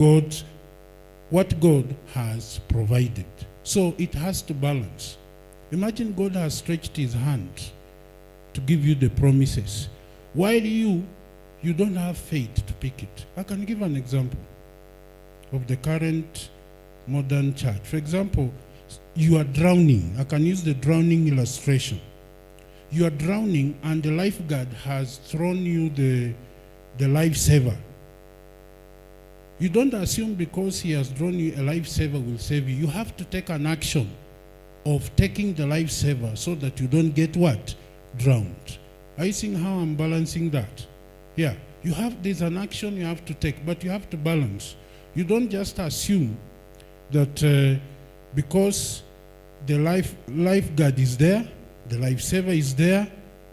what God has provided. So it has to balance. Imagine God has stretched his hand to give you the promises, while you don't have faith to pick it. I can give an example of the current modern church. For example, you are drowning. I can use the drowning illustration. You are drowning and the lifeguard has thrown you the lifesaver. You don't assume because he has thrown you a lifesaver will save you. You have to take an action of taking the lifesaver so that you don't get what? Drowned. Are you seeing how I'm balancing that? Yeah. There's an action you have to take, but you have to balance. You don't just assume that because the lifeguard is there, the lifesaver is there,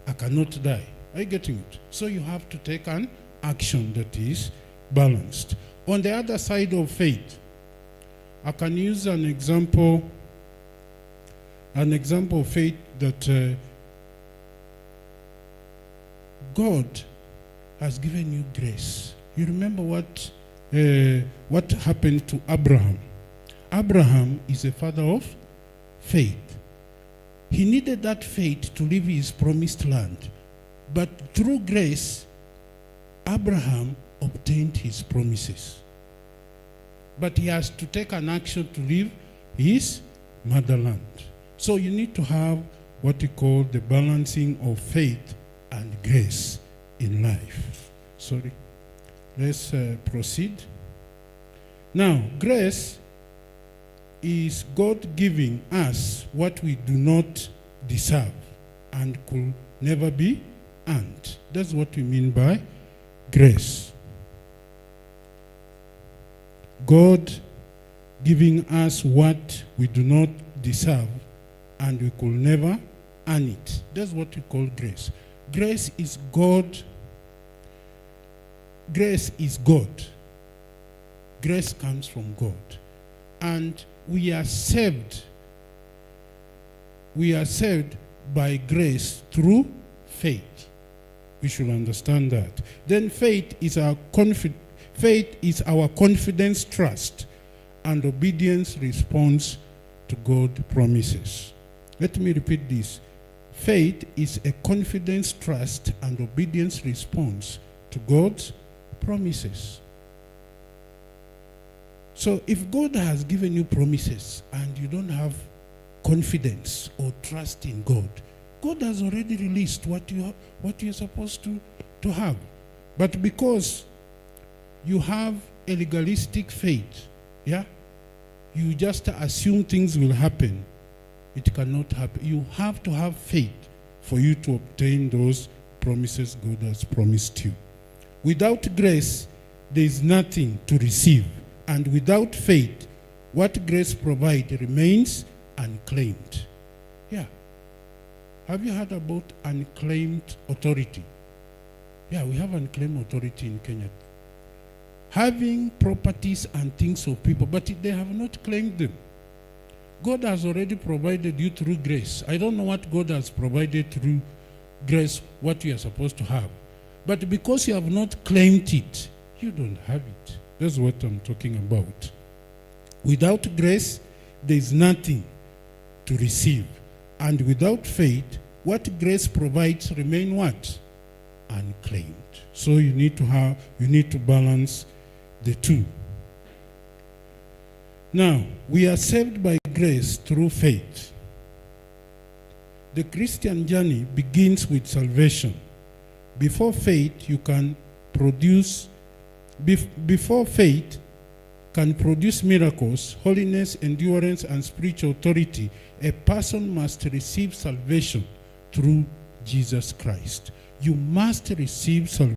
I cannot die. Are you getting it? So you have to take an action that is balanced. On the other side of faith, I can use an example of faith that God has given you grace. You remember what happened to Abraham? Abraham is a father of faith. He needed that faith to live his promised land. But through grace, Abraham obtained his promises. But he has to take an action to leave his motherland. So you need to have what you call the balancing of faith and grace in life. Sorry. Let's proceed. Now, grace is God giving us what we do not deserve and could never be earned. That's what we mean by grace. God giving us what we do not deserve and we could never earn it. That's what we call grace. Grace is God. Grace is God. Grace comes from God. And we are saved. We are saved by grace through faith. We should understand that. Then faith is our confidence, trust, and obedience response to God's promises. Let me repeat this. Faith is a confidence, trust, and obedience response to God's promises. So if God has given you promises and you don't have confidence or trust in God, God has already released what you're supposed to have. But because you have a legalistic faith, yeah, you just assume things will happen. It cannot happen. You have to have faith for you to obtain those promises God has promised you. Without grace, there is nothing to receive. And without faith, what grace provides remains unclaimed. Yeah. Have you heard about unclaimed authority? Yeah, we have unclaimed authority in Kenya. Having properties and things of people, but they have not claimed them. God has already provided you through grace. I don't know what God has provided through grace, what you are supposed to have. But because you have not claimed it, you don't have it. That's what I'm talking about. Without grace, there is nothing to receive. And without faith, what grace provides remain what? Unclaimed. So you need to balance the two. Now, we are saved by grace through faith. The Christian journey begins with salvation. Before faith, before faith can produce miracles, holiness, endurance, and spiritual authority, a person must receive salvation through Jesus Christ. You must receive salvation